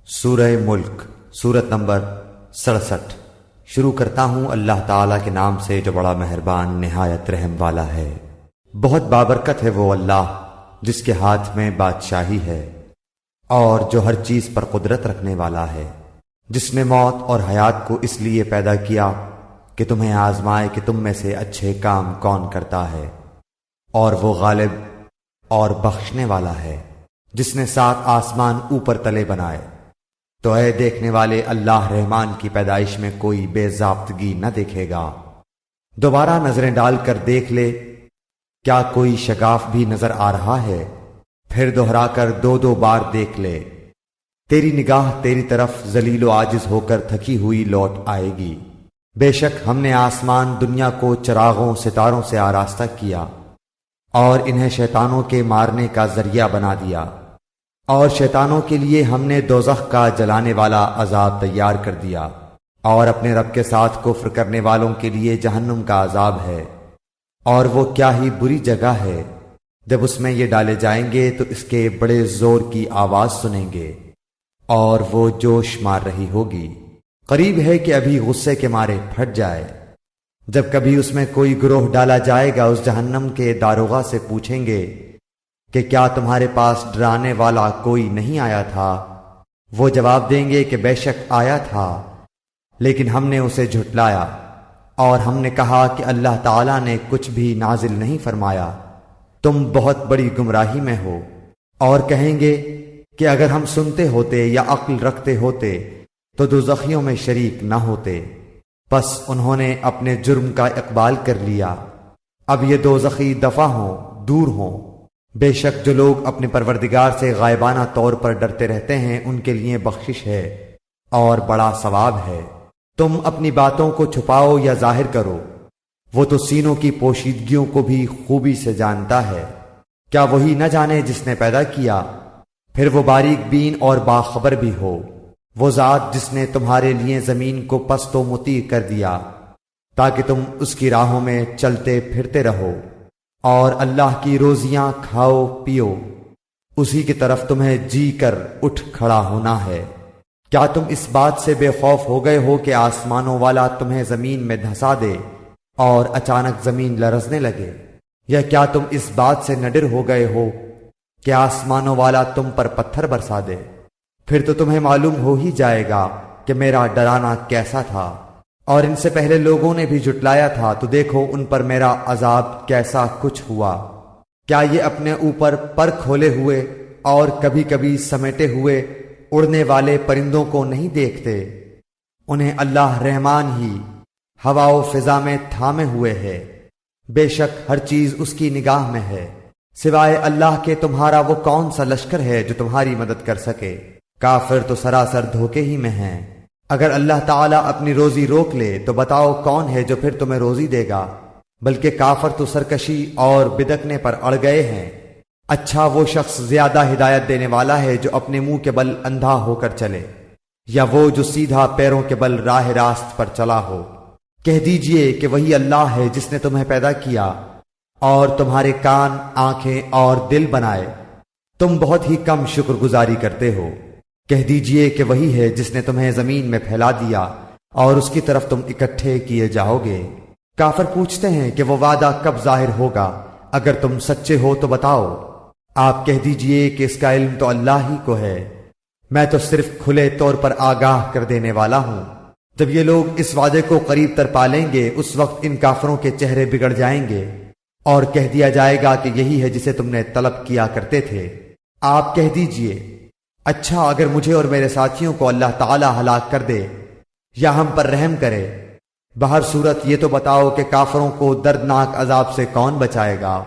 سورہ ملک سورت نمبر 67۔ شروع کرتا ہوں اللہ تعالیٰ کے نام سے جو بڑا مہربان نہایت رحم والا ہے۔ بہت بابرکت ہے وہ اللہ جس کے ہاتھ میں بادشاہی ہے اور جو ہر چیز پر قدرت رکھنے والا ہے، جس نے موت اور حیات کو اس لیے پیدا کیا کہ تمہیں آزمائے کہ تم میں سے اچھے کام کون کرتا ہے، اور وہ غالب اور بخشنے والا ہے جس نے 7 آسمان اوپر تلے بنائے۔ تو اے دیکھنے والے، اللہ رحمان کی پیدائش میں کوئی بے ضابطگی نہ دیکھے گا۔ دوبارہ نظریں ڈال کر دیکھ لے، کیا کوئی شگاف بھی نظر آ رہا ہے؟ پھر دوہرا کر 2 بار دیکھ لے، تیری نگاہ تیری طرف ذلیل و عاجز ہو کر تھکی ہوئی لوٹ آئے گی۔ بے شک ہم نے آسمان دنیا کو چراغوں ستاروں سے آراستہ کیا اور انہیں شیطانوں کے مارنے کا ذریعہ بنا دیا، اور شیطانوں کے لیے ہم نے دوزخ کا جلانے والا عذاب تیار کر دیا، اور اپنے رب کے ساتھ کفر کرنے والوں کے لیے جہنم کا عذاب ہے، اور وہ کیا ہی بری جگہ ہے۔ جب اس میں یہ ڈالے جائیں گے تو اس کے بڑے زور کی آواز سنیں گے اور وہ جوش مار رہی ہوگی۔ قریب ہے کہ ابھی غصے کے مارے پھٹ جائے۔ جب کبھی اس میں کوئی گروہ ڈالا جائے گا، اس جہنم کے داروغہ سے پوچھیں گے کہ کیا تمہارے پاس ڈرانے والا کوئی نہیں آیا تھا؟ وہ جواب دیں گے کہ بے شک آیا تھا، لیکن ہم نے اسے جھٹلایا، اور ہم نے کہا کہ اللہ تعالیٰ نے کچھ بھی نازل نہیں فرمایا، تم بہت بڑی گمراہی میں ہو۔ اور کہیں گے کہ اگر ہم سنتے ہوتے یا عقل رکھتے ہوتے تو دوزخیوں میں شریک نہ ہوتے۔ پس انہوں نے اپنے جرم کا اقبال کر لیا، اب یہ دوزخی دفع ہوں، دور ہوں۔ بے شک جو لوگ اپنے پروردگار سے غائبانہ طور پر ڈرتے رہتے ہیں، ان کے لیے بخشش ہے اور بڑا ثواب ہے۔ تم اپنی باتوں کو چھپاؤ یا ظاہر کرو، وہ تو سینوں کی پوشیدگیوں کو بھی خوبی سے جانتا ہے۔ کیا وہی نہ جانے جس نے پیدا کیا؟ پھر وہ باریک بین اور باخبر بھی ہو۔ وہ ذات جس نے تمہارے لیے زمین کو پست و مطیع کر دیا تاکہ تم اس کی راہوں میں چلتے پھرتے رہو، اور اللہ کی روزیاں کھاؤ پیو، اسی کی طرف تمہیں جی کر اٹھ کھڑا ہونا ہے۔ کیا تم اس بات سے بے خوف ہو گئے ہو کہ آسمانوں والا تمہیں زمین میں دھسا دے اور اچانک زمین لرزنے لگے؟ یا کیا تم اس بات سے نڈر ہو گئے ہو کہ آسمانوں والا تم پر پتھر برسا دے؟ پھر تو تمہیں معلوم ہو ہی جائے گا کہ میرا ڈرانا کیسا تھا، اور ان سے پہلے لوگوں نے بھی جھٹلایا تھا، تو دیکھو ان پر میرا عذاب کیسا کچھ ہوا۔ کیا یہ اپنے اوپر پر کھولے ہوئے اور کبھی کبھی سمیٹے ہوئے اڑنے والے پرندوں کو نہیں دیکھتے؟ انہیں اللہ رحمان ہی ہوا و فضا میں تھامے ہوئے ہے، بے شک ہر چیز اس کی نگاہ میں ہے۔ سوائے اللہ کے تمہارا وہ کون سا لشکر ہے جو تمہاری مدد کر سکے؟ کافر تو سراسر دھوکے ہی میں ہیں۔ اگر اللہ تعالیٰ اپنی روزی روک لے تو بتاؤ کون ہے جو پھر تمہیں روزی دے گا؟ بلکہ کافر تو سرکشی اور بدکنے پر اڑ گئے ہیں۔ اچھا وہ شخص زیادہ ہدایت دینے والا ہے جو اپنے منہ کے بل اندھا ہو کر چلے، یا وہ جو سیدھا پیروں کے بل راہ راست پر چلا ہو۔ کہہ دیجئے کہ وہی اللہ ہے جس نے تمہیں پیدا کیا اور تمہارے کان، آنکھیں اور دل بنائے، تم بہت ہی کم شکر گزاری کرتے ہو۔ کہہ دیجئے کہ وہی ہے جس نے تمہیں زمین میں پھیلا دیا اور اس کی طرف تم اکٹھے کیے جاؤ گے۔ کافر پوچھتے ہیں کہ وہ وعدہ کب ظاہر ہوگا؟ اگر تم سچے ہو تو بتاؤ۔ آپ کہہ دیجئے کہ اس کا علم تو اللہ ہی کو ہے، میں تو صرف کھلے طور پر آگاہ کر دینے والا ہوں۔ جب یہ لوگ اس وعدے کو قریب تر پالیں گے، اس وقت ان کافروں کے چہرے بگڑ جائیں گے اور کہہ دیا جائے گا کہ یہی ہے جسے تم نے طلب کیا کرتے تھے۔ آپ کہہ دیجئے، اچھا اگر مجھے اور میرے ساتھیوں کو اللہ تعالی ہلاک کر دے یا ہم پر رحم کرے، بہر صورت یہ تو بتاؤ کہ کافروں کو دردناک عذاب سے کون بچائے گا؟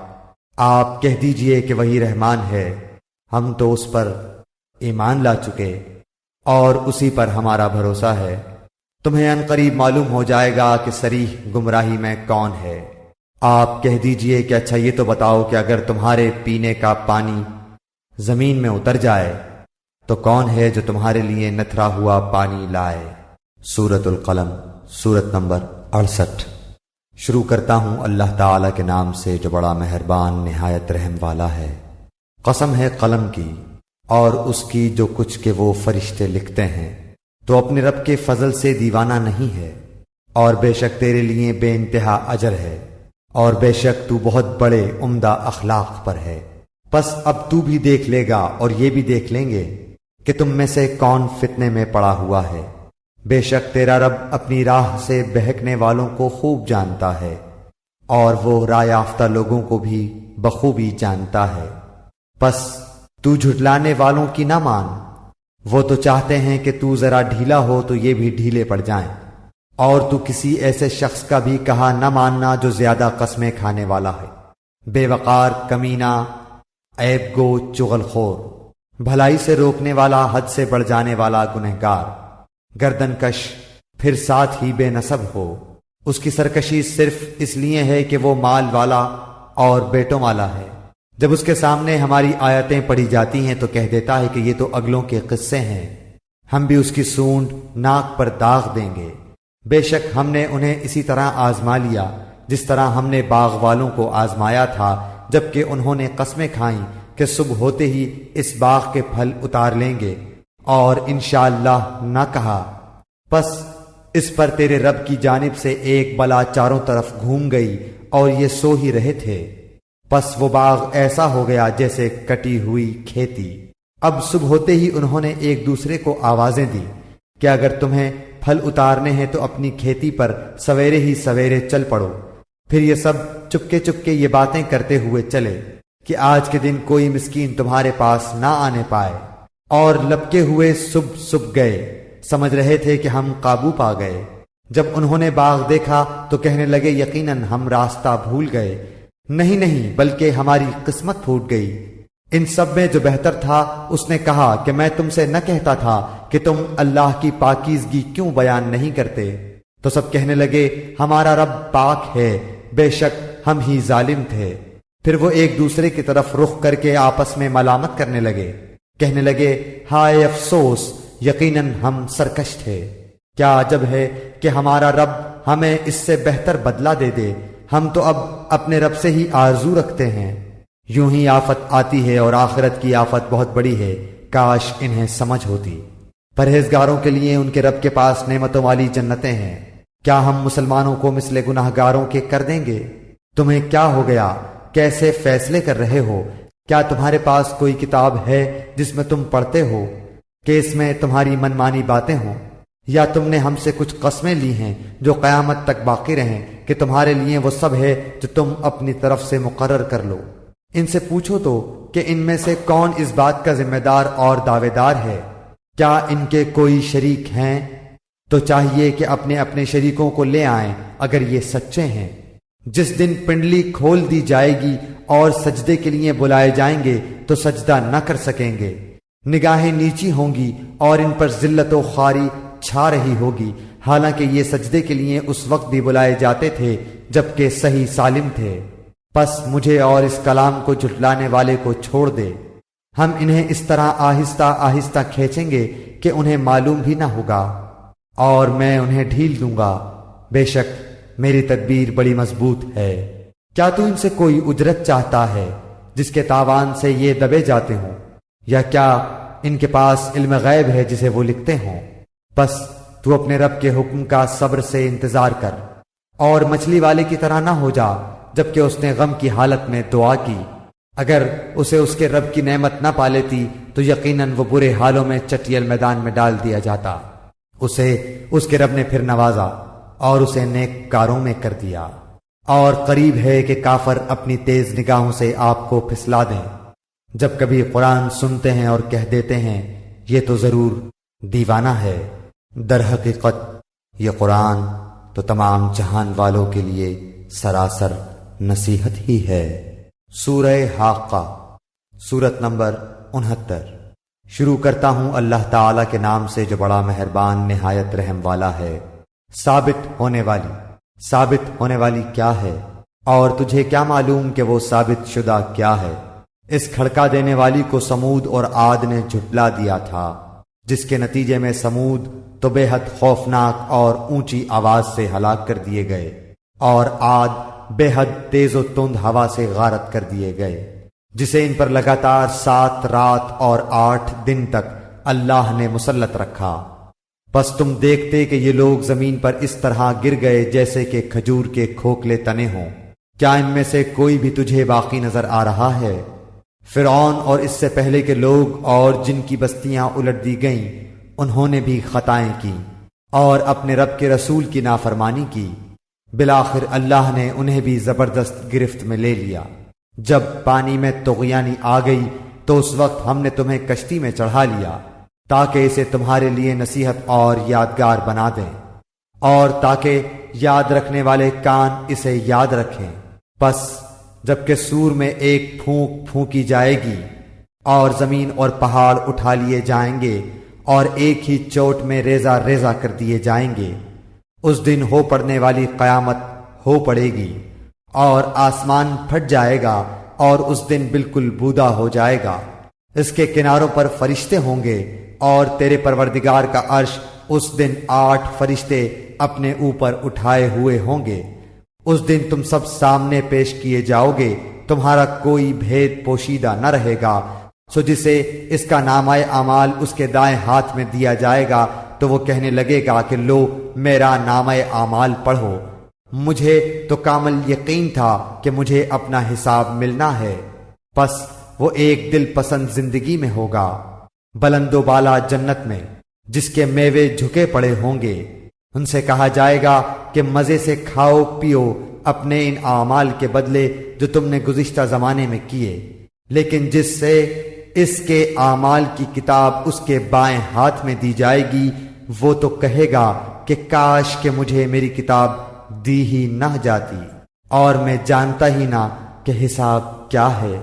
آپ کہہ دیجئے کہ وہی رحمان ہے، ہم تو اس پر ایمان لا چکے اور اسی پر ہمارا بھروسہ ہے۔ تمہیں ان قریب معلوم ہو جائے گا کہ صریح گمراہی میں کون ہے۔ آپ کہہ دیجئے کہ اچھا یہ تو بتاؤ کہ اگر تمہارے پینے کا پانی زمین میں اتر جائے تو کون ہے جو تمہارے لیے نتھرا ہوا پانی لائے؟ سورۃ القلم سورت نمبر 68۔ شروع کرتا ہوں اللہ تعالیٰ کے نام سے جو بڑا مہربان نہایت رحم والا ہے۔ قسم ہے قلم کی اور اس کی جو کچھ کہ وہ فرشتے لکھتے ہیں، تو اپنے رب کے فضل سے دیوانہ نہیں ہے، اور بے شک تیرے لیے بے انتہا اجر ہے، اور بے شک تو بہت بڑے عمدہ اخلاق پر ہے۔ پس اب تو بھی دیکھ لے گا اور یہ بھی دیکھ لیں گے کہ تم میں سے کون فتنے میں پڑا ہوا ہے۔ بے شک تیرا رب اپنی راہ سے بہکنے والوں کو خوب جانتا ہے، اور وہ راہ یافتہ لوگوں کو بھی بخوبی جانتا ہے۔ پس تو جھٹلانے والوں کی نہ مان، وہ تو چاہتے ہیں کہ تو ذرا ڈھیلا ہو تو یہ بھی ڈھیلے پڑ جائیں، اور تو کسی ایسے شخص کا بھی کہا نہ ماننا جو زیادہ قسمیں کھانے والا ہے، بے وقار، کمینہ، عیب گو، چغل خور، بھلائی سے روکنے والا، حد سے بڑھ جانے والا، گنہگار، گردن کش، پھر ساتھ ہی بے نسب ہو۔ اس کی سرکشی صرف اس لیے ہے کہ وہ مال والا اور بیٹوں والا ہے۔ جب اس کے سامنے ہماری آیتیں پڑھی جاتی ہیں تو کہہ دیتا ہے کہ یہ تو اگلوں کے قصے ہیں، ہم بھی اس کی سونڈ ناک پر داغ دیں گے۔ بے شک ہم نے انہیں اسی طرح آزما لیا جس طرح ہم نے باغ والوں کو آزمایا تھا، جبکہ انہوں نے قسمیں کھائیں کہ صبح ہوتے ہی اس باغ کے پھل اتار لیں گے، اور انشاءاللہ نہ کہا۔ پس اس پر تیرے رب کی جانب سے ایک بلا چاروں طرف گھوم گئی اور یہ سو ہی رہے تھے۔ پس وہ باغ ایسا ہو گیا جیسے کٹی ہوئی کھیتی۔ اب صبح ہوتے ہی انہوں نے ایک دوسرے کو آوازیں دی کہ اگر تمہیں پھل اتارنے ہیں تو اپنی کھیتی پر سویرے ہی سویرے چل پڑو۔ پھر یہ سب چپکے چپکے یہ باتیں کرتے ہوئے چلے کہ آج کے دن کوئی مسکین تمہارے پاس نہ آنے پائے، اور لپکے ہوئے صبح گئے، سمجھ رہے تھے کہ ہم قابو پا گئے۔ جب انہوں نے باغ دیکھا تو کہنے لگے یقیناً ہم راستہ بھول گئے، نہیں بلکہ ہماری قسمت پھوٹ گئی۔ ان سب میں جو بہتر تھا اس نے کہا کہ میں تم سے نہ کہتا تھا کہ تم اللہ کی پاکیزگی کیوں بیان نہیں کرتے؟ تو سب کہنے لگے ہمارا رب پاک ہے، بے شک ہم ہی ظالم تھے۔ پھر وہ ایک دوسرے کی طرف رخ کر کے آپس میں ملامت کرنے لگے، کہنے لگے ہائے افسوس، یقیناً ہم سرکش تھے۔ کیا عجب ہے کہ ہمارا رب ہمیں اس سے بہتر بدلہ دے دے، ہم تو اب اپنے رب سے ہی آرزو رکھتے ہیں۔ یوں ہی آفت آتی ہے اور آخرت کی آفت بہت بڑی ہے، کاش انہیں سمجھ ہوتی۔ پرہیزگاروں کے لیے ان کے رب کے پاس نعمتوں والی جنتیں ہیں۔ کیا ہم مسلمانوں کو مثل گناہگاروں کے کر دیں گے؟ تمہیں کیا ہو گیا؟ کیسے فیصلے کر رہے ہو؟ کیا تمہارے پاس کوئی کتاب ہے جس میں تم پڑھتے ہو کہ اس میں تمہاری منمانی باتیں ہوں؟ یا تم نے ہم سے کچھ قسمیں لی ہیں جو قیامت تک باقی رہیں کہ تمہارے لیے وہ سب ہے جو تم اپنی طرف سے مقرر کر لو؟ ان سے پوچھو تو کہ ان میں سے کون اس بات کا ذمہ دار اور دعوے دار ہے؟ کیا ان کے کوئی شریک ہیں؟ تو چاہیے کہ اپنے اپنے شریکوں کو لے آئیں اگر یہ سچے ہیں۔ جس دن پنڈلی کھول دی جائے گی اور سجدے کے لیے بلائے جائیں گے تو سجدہ نہ کر سکیں گے، نگاہیں نیچی ہوں گی اور ان پر ذلت و خواری چھا رہی ہوگی، حالانکہ یہ سجدے کے لیے اس وقت بھی بلائے جاتے تھے جبکہ صحیح سالم تھے۔ پس مجھے اور اس کلام کو جھٹلانے والے کو چھوڑ دے، ہم انہیں اس طرح آہستہ آہستہ کھینچیں گے کہ انہیں معلوم بھی نہ ہوگا، اور میں انہیں ڈھیل دوں گا، بے شک میری تدبیر بڑی مضبوط ہے۔ کیا تو ان سے کوئی اجرت چاہتا ہے جس کے تاوان سے یہ دبے جاتے ہوں، یا کیا ان کے پاس علم غیب ہے جسے وہ لکھتے ہوں؟ بس تو اپنے رب کے حکم کا صبر سے انتظار کر، اور مچھلی والے کی طرح نہ ہو جا جبکہ اس نے غم کی حالت میں دعا کی۔ اگر اسے اس کے رب کی نعمت نہ پا لیتی تو یقیناً وہ برے حالوں میں چٹیل میدان میں ڈال دیا جاتا۔ اسے اس کے رب نے پھر نوازا اور اسے نیک کاروں میں کر دیا، اور قریب ہے کہ کافر اپنی تیز نگاہوں سے آپ کو پھسلا دیں جب کبھی قرآن سنتے ہیں اور کہہ دیتے ہیں یہ تو ضرور دیوانہ ہے۔ در حقیقت یہ قرآن تو تمام جہان والوں کے لیے سراسر نصیحت ہی ہے۔ سورہ حاقہ، سورت نمبر 69۔ شروع کرتا ہوں اللہ تعالی کے نام سے جو بڑا مہربان نہایت رحم والا ہے۔ ثابت ہونے والی کیا ہے، اور تجھے کیا معلوم کہ وہ ثابت شدہ کیا ہے؟ اس کھڑکا دینے والی کو سمود اور عاد نے جھٹلا دیا تھا، جس کے نتیجے میں سمود تو بے حد خوفناک اور اونچی آواز سے ہلاک کر دیے گئے، اور عاد بے حد تیز و تند ہوا سے غارت کر دیے گئے۔ جسے ان پر لگاتار 7 رات اور 8 دن تک اللہ نے مسلط رکھا۔ بس تم دیکھتے کہ یہ لوگ زمین پر اس طرح گر گئے جیسے کہ کھجور کے کھوکھلے تنے ہوں۔ کیا ان میں سے کوئی بھی تجھے باقی نظر آ رہا ہے؟ فرعون اور اس سے پہلے کے لوگ اور جن کی بستیاں الٹ دی گئیں، انہوں نے بھی خطائیں کی اور اپنے رب کے رسول کی نافرمانی کی۔ بالآخر اللہ نے انہیں بھی زبردست گرفت میں لے لیا۔ جب پانی میں طغیانی آ گئی تو اس وقت ہم نے تمہیں کشتی میں چڑھا لیا تاکہ اسے تمہارے لیے نصیحت اور یادگار بنا دیں، اور تاکہ یاد رکھنے والے کان اسے یاد رکھیں۔ پس جبکہ سور میں ایک پھونک پھونکی جائے گی اور زمین اور پہاڑ اٹھا لیے جائیں گے اور ایک ہی چوٹ میں ریزہ ریزہ کر دیے جائیں گے، اس دن ہو پڑنے والی قیامت ہو پڑے گی اور آسمان پھٹ جائے گا اور اس دن بالکل بودا ہو جائے گا۔ اس کے کناروں پر فرشتے ہوں گے اور تیرے پروردگار کا عرش اس دن 8 فرشتے اپنے اوپر اٹھائے ہوئے ہوں گے۔ اس دن تم سب سامنے پیش کیے جاؤ گے، تمہارا کوئی بھید پوشیدہ نہ رہے گا۔ سو جسے اس کا نامہ اعمال اس کے دائیں ہاتھ میں دیا جائے گا تو وہ کہنے لگے گا کہ لو میرا نامہ اعمال پڑھو، مجھے تو کامل یقین تھا کہ مجھے اپنا حساب ملنا ہے۔ پس وہ ایک دل پسند زندگی میں ہوگا، بلند و بالا جنت میں، جس کے میوے جھکے پڑے ہوں گے۔ ان سے کہا جائے گا کہ مزے سے کھاؤ پیو اپنے ان اعمال کے بدلے جو تم نے گزشتہ زمانے میں کیے، لیکن جس سے اس کے اعمال کی کتاب اس کے بائیں ہاتھ میں دی جائے گی، وہ تو کہے گا کہ کاش کہ مجھے میری کتاب دی ہی نہ جاتی اور میں جانتا ہی نہ کہ حساب کیا ہے۔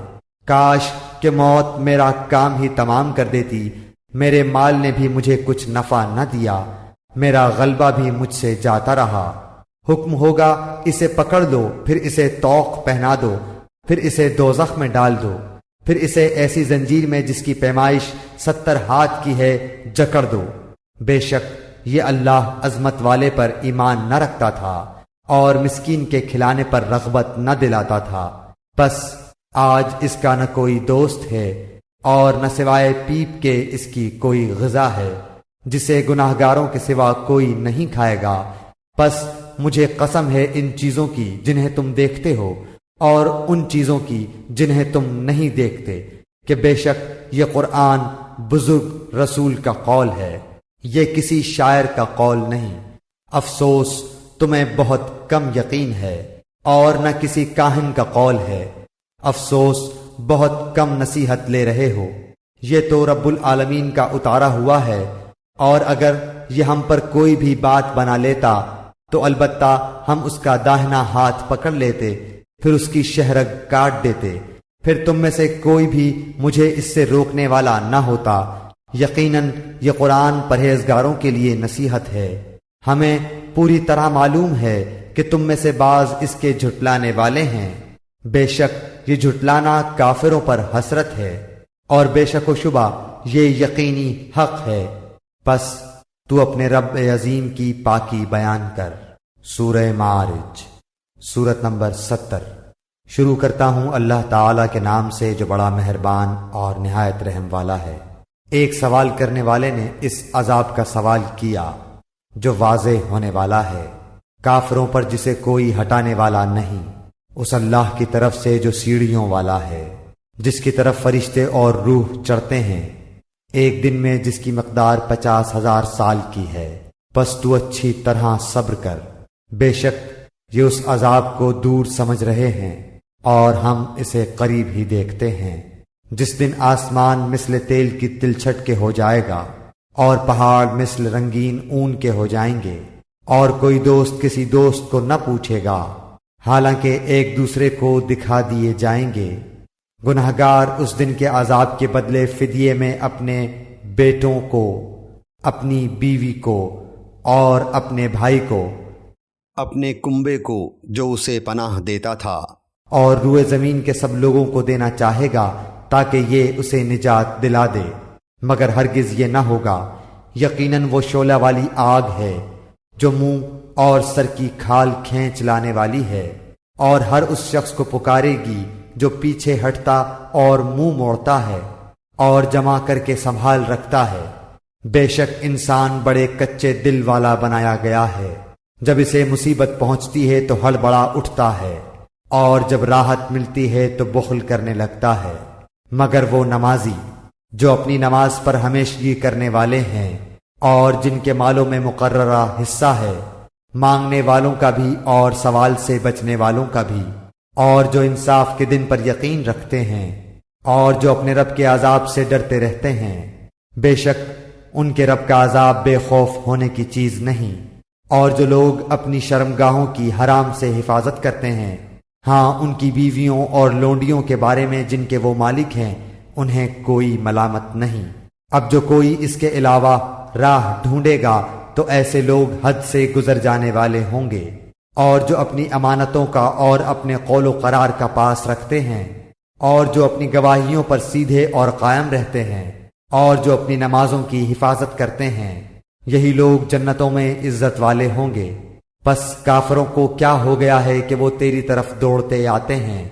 کاش کہ موت میرا کام ہی تمام کر دیتی، میرے مال نے بھی مجھے کچھ نفع نہ دیا، میرا غلبہ بھی مجھ سے جاتا رہا۔ حکم ہوگا اسے پکڑ لو، پھر اسے طوق پہنا دو، پھر اسے دوزخ میں ڈال دو، پھر اسے ایسی زنجیر میں جس کی پیمائش 70 ہاتھ کی ہے جکڑ دو۔ بے شک یہ اللہ عظمت والے پر ایمان نہ رکھتا تھا اور مسکین کے کھلانے پر رغبت نہ دلاتا تھا، بس آج اس کا نہ کوئی دوست ہے اور نہ سوائے پیپ کے اس کی کوئی غذا ہے، جسے گناہگاروں کے سوا کوئی نہیں کھائے گا۔ پس مجھے قسم ہے ان چیزوں کی جنہیں تم دیکھتے ہو اور ان چیزوں کی جنہیں تم نہیں دیکھتے، کہ بے شک یہ قرآن بزرگ رسول کا قول ہے، یہ کسی شاعر کا قول نہیں۔ افسوس تمہیں بہت کم یقین ہے اور نہ کسی کاہن کا قول ہے، افسوس بہت کم نصیحت لے رہے ہو۔ یہ تو رب العالمین کا اتارا ہوا ہے، اور اگر یہ ہم پر کوئی بھی بات بنا لیتا تو البتہ ہم اس کا داہنا ہاتھ پکڑ لیتے، پھر اس کی شہرگ کاٹ دیتے، پھر تم میں سے کوئی بھی مجھے اس سے روکنے والا نہ ہوتا۔ یقیناً یہ قرآن پرہیزگاروں کے لیے نصیحت ہے۔ ہمیں پوری طرح معلوم ہے کہ تم میں سے بعض اس کے جھٹلانے والے ہیں، بے شک یہ جھٹلانا کافروں پر حسرت ہے، اور بے شک و شبہ یہ یقینی حق ہے۔ پس تو اپنے رب عظیم کی پاکی بیان کر۔ سورہ معارج، سورت نمبر 70۔ شروع کرتا ہوں اللہ تعالی کے نام سے جو بڑا مہربان اور نہایت رحم والا ہے۔ ایک سوال کرنے والے نے اس عذاب کا سوال کیا جو واضح ہونے والا ہے، کافروں پر جسے کوئی ہٹانے والا نہیں، اس اللہ کی طرف سے جو سیڑھیوں والا ہے، جس کی طرف فرشتے اور روح چڑھتے ہیں، ایک دن میں جس کی مقدار 50,000 سال کی ہے۔ پس تو اچھی طرح صبر کر، بے شک یہ اس عذاب کو دور سمجھ رہے ہیں اور ہم اسے قریب ہی دیکھتے ہیں۔ جس دن آسمان مثل تیل کی تلچھٹ کے ہو جائے گا اور پہاڑ مثل رنگین اون کے ہو جائیں گے، اور کوئی دوست کسی دوست کو نہ پوچھے گا، حالانکہ ایک دوسرے کو دکھا دیے جائیں گے۔ گنہگار اس دن کے عذاب کے بدلے فدیے میں اپنے بیٹوں کو، اپنی بیوی کو اور اپنے بھائی کو، اپنے کنبے کو جو اسے پناہ دیتا تھا، اور روئے زمین کے سب لوگوں کو دینا چاہے گا تاکہ یہ اسے نجات دلا دے، مگر ہرگز یہ نہ ہوگا۔ یقیناً وہ شعلہ والی آگ ہے جو منہ اور سر کی کھال کھینچ لانے والی ہے، اور ہر اس شخص کو پکارے گی جو پیچھے ہٹتا اور منہ موڑتا ہے اور جمع کر کے سنبھال رکھتا ہے۔ بے شک انسان بڑے کچے دل والا بنایا گیا ہے، جب اسے مصیبت پہنچتی ہے تو ہڑبڑا اٹھتا ہے، اور جب راحت ملتی ہے تو بخل کرنے لگتا ہے۔ مگر وہ نمازی جو اپنی نماز پر ہمیشگی کرنے والے ہیں اور جن کے مالوں میں مقررہ حصہ ہے، مانگنے والوں کا بھی اور سوال سے بچنے والوں کا بھی، اور جو انصاف کے دن پر یقین رکھتے ہیں اور جو اپنے رب کے عذاب سے ڈرتے رہتے ہیں، بے شک ان کے رب کا عذاب بے خوف ہونے کی چیز نہیں۔ اور جو لوگ اپنی شرمگاہوں کی حرام سے حفاظت کرتے ہیں، ہاں ان کی بیویوں اور لونڈیوں کے بارے میں جن کے وہ مالک ہیں، انہیں کوئی ملامت نہیں۔ اب جو کوئی اس کے علاوہ راہ ڈھونڈے گا تو ایسے لوگ حد سے گزر جانے والے ہوں گے، اور جو اپنی امانتوں کا اور اپنے قول و قرار کا پاس رکھتے ہیں، اور جو اپنی گواہیوں پر سیدھے اور قائم رہتے ہیں، اور جو اپنی نمازوں کی حفاظت کرتے ہیں، یہی لوگ جنتوں میں عزت والے ہوں گے۔ بس کافروں کو کیا ہو گیا ہے کہ وہ تیری طرف دوڑتے آتے ہیں،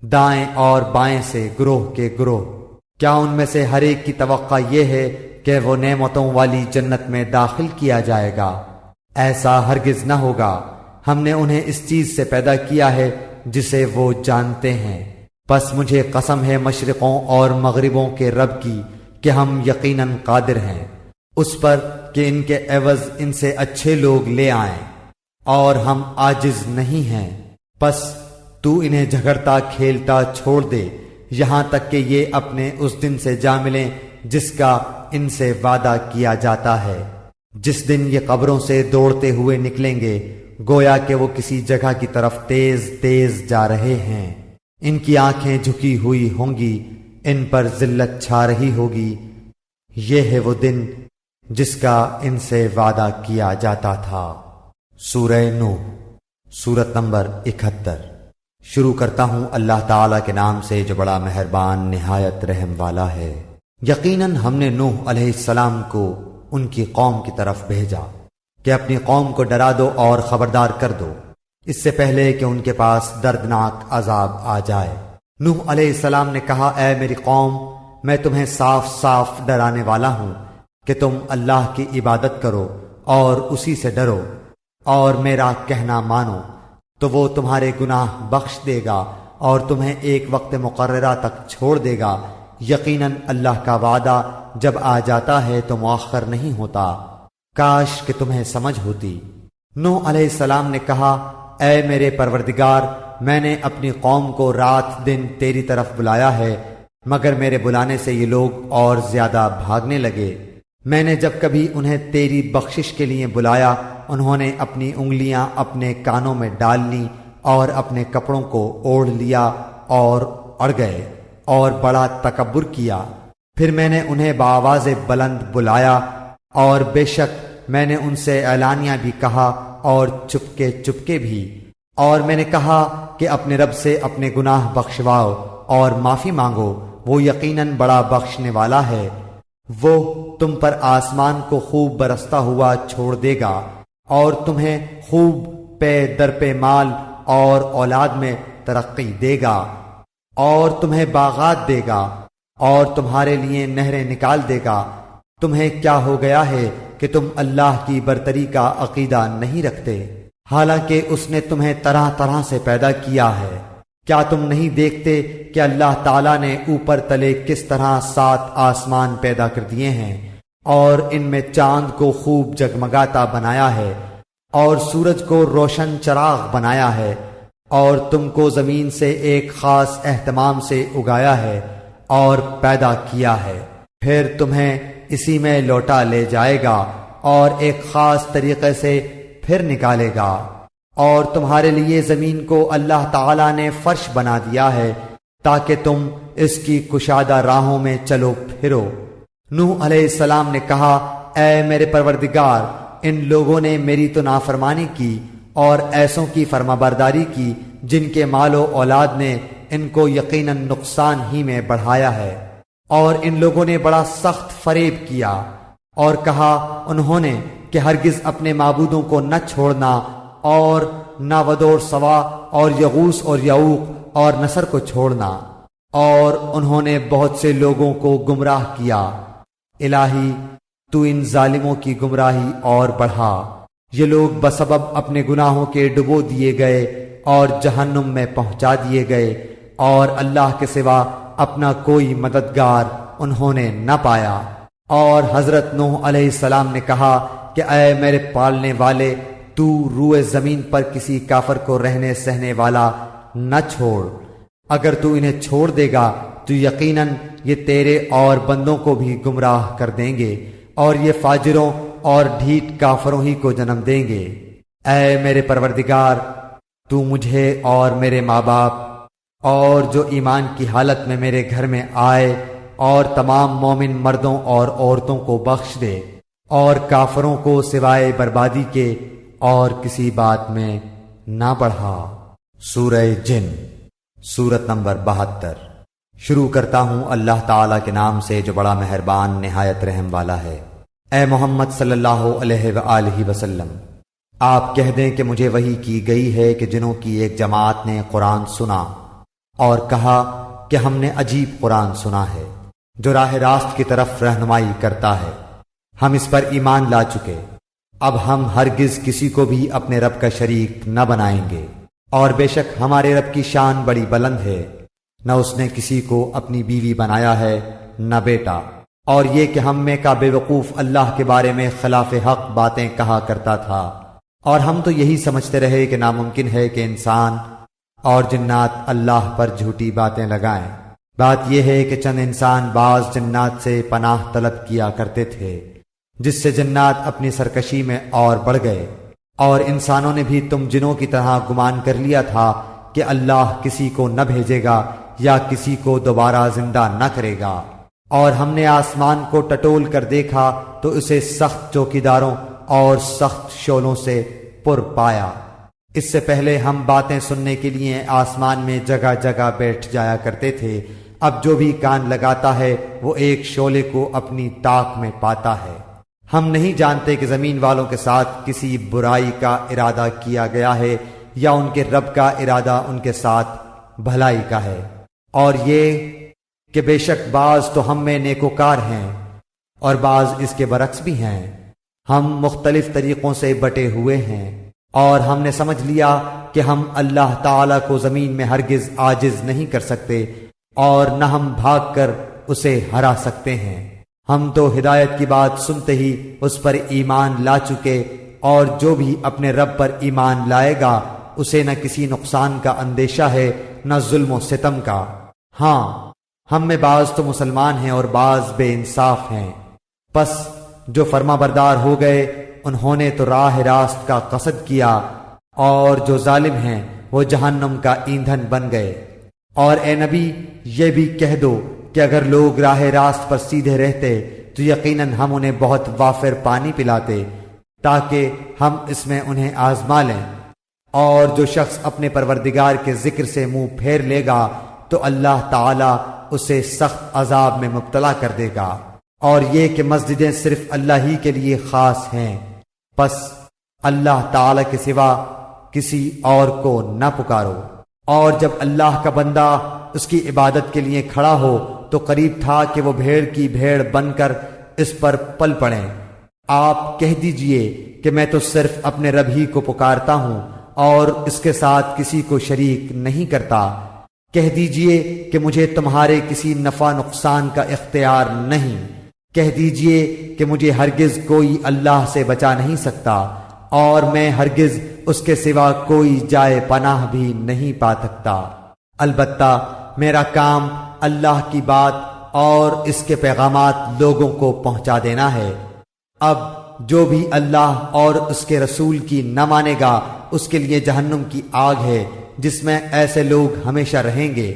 دائیں اور بائیں سے گروہ کے گروہ۔ کیا ان میں سے ہر ایک کی توقع یہ ہے کہ وہ نعمتوں والی جنت میں داخل کیا جائے گا؟ ایسا ہرگز نہ ہوگا۔ ہم نے انہیں اس چیز سے پیدا کیا ہے جسے وہ جانتے ہیں، پس مجھے قسم ہے مشرقوں اور مغربوں کے رب کی کہ ہم یقیناً قادر ہیں اس پر کہ ان کے عوض ان سے اچھے لوگ لے آئیں، اور ہم عاجز نہیں ہیں۔ پس تو انہیں جھگڑتا کھیلتا چھوڑ دے یہاں تک کہ یہ اپنے اس دن سے جا ملیں جس کا ان سے وعدہ کیا جاتا ہے، جس دن یہ قبروں سے دوڑتے ہوئے نکلیں گے گویا کہ وہ کسی جگہ کی طرف تیز تیز جا رہے ہیں۔ ان کی آنکھیں جھکی ہوئی ہوں گی، ان پر ذلت چھا رہی ہوگی۔ یہ ہے وہ دن جس کا ان سے وعدہ کیا جاتا تھا۔ سورہ نوح، سورت نمبر 71۔ شروع کرتا ہوں اللہ تعالیٰ کے نام سے جو بڑا مہربان نہایت رحم والا ہے۔ یقیناً ہم نے نوح علیہ السلام کو ان کی قوم کی طرف بھیجا کہ اپنی قوم کو ڈرا دو اور خبردار کر دو، اس سے پہلے کہ ان کے پاس دردناک عذاب آ جائے۔ نوح علیہ السلام نے کہا، اے میری قوم، میں تمہیں صاف صاف ڈرانے والا ہوں کہ تم اللہ کی عبادت کرو اور اسی سے ڈرو اور میرا کہنا مانو، تو وہ تمہارے گناہ بخش دے گا اور تمہیں ایک وقت مقررہ تک چھوڑ دے گا۔ یقیناً اللہ کا وعدہ جب آ جاتا ہے تو مؤخر نہیں ہوتا، کاش کہ تمہیں سمجھ ہوتی۔ نوح علیہ السلام نے کہا، اے میرے پروردگار، میں نے اپنی قوم کو رات دن تیری طرف بلایا ہے، مگر میرے بلانے سے یہ لوگ اور زیادہ بھاگنے لگے۔ میں نے جب کبھی انہیں تیری بخشش کے لیے بلایا، انہوں نے اپنی انگلیاں اپنے کانوں میں ڈال لیں اور اپنے کپڑوں کو اوڑھ لیا اور اڑ گئے اور بڑا تکبر کیا۔ پھر میں نے انہیں بآواز بلند بلایا، اور بے شک میں نے ان سے اعلانیہ بھی کہا اور چپکے چپکے بھی، اور میں نے کہا کہ اپنے رب سے اپنے گناہ بخشواؤ اور معافی مانگو، وہ یقیناً بڑا بخشنے والا ہے۔ وہ تم پر آسمان کو خوب برستا ہوا چھوڑ دے گا اور تمہیں خوب پے در پے مال اور اولاد میں ترقی دے گا، اور تمہیں باغات دے گا اور تمہارے لیے نہریں نکال دے گا۔ تمہیں کیا ہو گیا ہے کہ تم اللہ کی برتری کا عقیدہ نہیں رکھتے، حالانکہ اس نے تمہیں طرح طرح سے پیدا کیا ہے؟ کیا تم نہیں دیکھتے کہ اللہ تعالیٰ نے اوپر تلے کس طرح 7 آسمان پیدا کر دیے ہیں، اور ان میں چاند کو خوب جگمگاتا بنایا ہے اور سورج کو روشن چراغ بنایا ہے، اور تم کو زمین سے ایک خاص اہتمام سے اگایا ہے اور پیدا کیا ہے، پھر تمہیں اسی میں لوٹا لے جائے گا اور ایک خاص طریقے سے پھر نکالے گا۔ اور تمہارے لیے زمین کو اللہ تعالیٰ نے فرش بنا دیا ہے تاکہ تم اس کی کشادہ راہوں میں چلو پھرو۔ نوح علیہ السلام نے کہا، اے میرے پروردگار، ان لوگوں نے میری تو نافرمانی کی اور ایسوں کی فرمانبرداری کی جن کے مال و اولاد نے ان کو یقیناً نقصان ہی میں بڑھایا ہے، اور ان لوگوں نے بڑا سخت فریب کیا اور کہا انہوں نے کہ ہرگز اپنے معبودوں کو نہ چھوڑنا اور نہ ود اور سوا اور یغوث اور یعوق اور نصر کو چھوڑنا، اور انہوں نے بہت سے لوگوں کو گمراہ کیا۔ الہی تو ان ظالموں کی گمراہی اور بڑھا، یہ لوگ بسبب اپنے گناہوں کے ڈبو دیے گئے اور جہنم میں پہنچا دیے گئے، اور اللہ کے سوا اپنا کوئی مددگار انہوں نے نہ پایا۔ اور حضرت نوح علیہ السلام نے کہا کہ اے میرے پالنے والے، تو روئے زمین پر کسی کافر کو رہنے سہنے والا نہ چھوڑ، اگر تو انہیں چھوڑ دے گا تو یقیناً یہ تیرے اور بندوں کو بھی گمراہ کر دیں گے، اور یہ فاجروں اور ڈھیٹ کافروں ہی کو جنم دیں گے۔ اے میرے پروردگار، تو مجھے اور میرے ماں باپ اور جو ایمان کی حالت میں میرے گھر میں آئے اور تمام مومن مردوں اور عورتوں کو بخش دے، اور کافروں کو سوائے بربادی کے اور کسی بات میں نہ بڑھا۔ سورہ جن، سورت نمبر 72۔ شروع کرتا ہوں اللہ تعالیٰ کے نام سے جو بڑا مہربان نہایت رحم والا ہے۔ اے محمد صلی اللہ علیہ وآلہ وسلم، آپ کہہ دیں کہ مجھے وحی کی گئی ہے کہ جنوں کی ایک جماعت نے قرآن سنا اور کہا کہ ہم نے عجیب قرآن سنا ہے جو راہ راست کی طرف رہنمائی کرتا ہے، ہم اس پر ایمان لا چکے، اب ہم ہرگز کسی کو بھی اپنے رب کا شریک نہ بنائیں گے، اور بے شک ہمارے رب کی شان بڑی بلند ہے، نہ اس نے کسی کو اپنی بیوی بنایا ہے نہ بیٹا، اور یہ کہ ہم میں کا بے وقوف اللہ کے بارے میں خلاف حق باتیں کہا کرتا تھا، اور ہم تو یہی سمجھتے رہے کہ ناممکن ہے کہ انسان اور جنات اللہ پر جھوٹی باتیں لگائیں۔ بات یہ ہے کہ چند انسان بعض جنات سے پناہ طلب کیا کرتے تھے، جس سے جنات اپنی سرکشی میں اور بڑھ گئے، اور انسانوں نے بھی تم جنوں کی طرح گمان کر لیا تھا کہ اللہ کسی کو نہ بھیجے گا یا کسی کو دوبارہ زندہ نہ کرے گا، اور ہم نے آسمان کو ٹٹول کر دیکھا تو اسے سخت چوکیداروں اور سخت شعلوں سے پر پایا۔ اس سے پہلے ہم باتیں سننے کے لیے آسمان میں جگہ جگہ بیٹھ جایا کرتے تھے، اب جو بھی کان لگاتا ہے وہ ایک شعلے کو اپنی طاق میں پاتا ہے۔ ہم نہیں جانتے کہ زمین والوں کے ساتھ کسی برائی کا ارادہ کیا گیا ہے یا ان کے رب کا ارادہ ان کے ساتھ بھلائی کا ہے، اور یہ کہ بے شک بعض تو ہم میں نیکوکار ہیں اور بعض اس کے برعکس بھی ہیں۔ ہم مختلف طریقوں سے بٹے ہوئے ہیں، اور ہم نے سمجھ لیا کہ ہم اللہ تعالیٰ کو زمین میں ہرگز عاجز نہیں کر سکتے، اور نہ ہم بھاگ کر اسے ہرا سکتے ہیں۔ ہم تو ہدایت کی بات سنتے ہی اس پر ایمان لا چکے، اور جو بھی اپنے رب پر ایمان لائے گا اسے نہ کسی نقصان کا اندیشہ ہے نہ ظلم و ستم کا۔ ہاں، ہم میں بعض تو مسلمان ہیں اور بعض بے انصاف ہیں، پس جو فرما بردار ہو گئے انہوں نے تو راہ راست کا قصد کیا، اور جو ظالم ہیں وہ جہنم کا ایندھن بن گئے۔ اور اے نبی، یہ بھی کہہ دو کہ اگر لوگ راہ راست پر سیدھے رہتے تو یقیناً ہم انہیں بہت وافر پانی پلاتے تاکہ ہم اس میں انہیں آزما لیں، اور جو شخص اپنے پروردگار کے ذکر سے منہ پھیر لے گا تو اللہ تعالی اسے سخت عذاب میں مبتلا کر دے گا۔ اور یہ کہ مسجدیں صرف اللہ ہی کے لیے خاص ہیں، پس اللہ تعالی کے سوا کسی اور کو نہ پکارو۔ اور جب اللہ کا بندہ اس کی عبادت کے لیے کھڑا ہو تو قریب تھا کہ وہ بھیڑ کی بھیڑ بن کر اس پر پل پڑیں۔ آپ کہہ دیجئے کہ میں تو صرف اپنے رب ہی کو پکارتا ہوں اور اس کے ساتھ کسی کو شریک نہیں کرتا۔ کہہ دیجئے کہ مجھے تمہارے کسی نفع نقصان کا اختیار نہیں۔ کہہ دیجئے کہ مجھے ہرگز کوئی اللہ سے بچا نہیں سکتا، اور میں ہرگز اس کے سوا کوئی جائے پناہ بھی نہیں پا سکتا۔ البتہ میرا کام اللہ کی بات اور اس کے پیغامات لوگوں کو پہنچا دینا ہے۔ اب جو بھی اللہ اور اس کے رسول کی نہ مانے گا اس کے لیے جہنم کی آگ ہے، جس میں ایسے لوگ ہمیشہ رہیں گے۔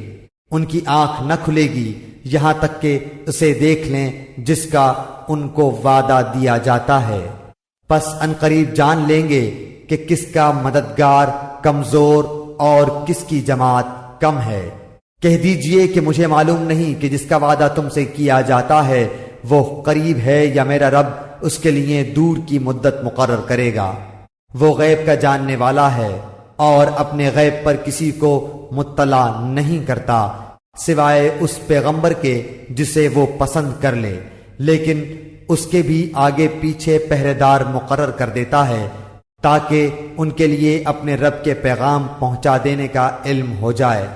ان کی آنکھ نہ کھلے گی یہاں تک کہ اسے دیکھ لیں جس کا ان کو وعدہ دیا جاتا ہے، پس عنقریب جان لیں گے کہ کس کا مددگار کمزور اور کس کی جماعت کم ہے۔ کہہ دیجئے کہ مجھے معلوم نہیں کہ جس کا وعدہ تم سے کیا جاتا ہے وہ قریب ہے یا میرا رب اس کے لیے دور کی مدت مقرر کرے گا۔ وہ غیب کا جاننے والا ہے اور اپنے غیب پر کسی کو مطلع نہیں کرتا سوائے اس پیغمبر کے جسے وہ پسند کر لے، لیکن اس کے بھی آگے پیچھے پہرے دار مقرر کر دیتا ہے تاکہ ان کے لیے اپنے رب کے پیغام پہنچا دینے کا علم ہو جائے۔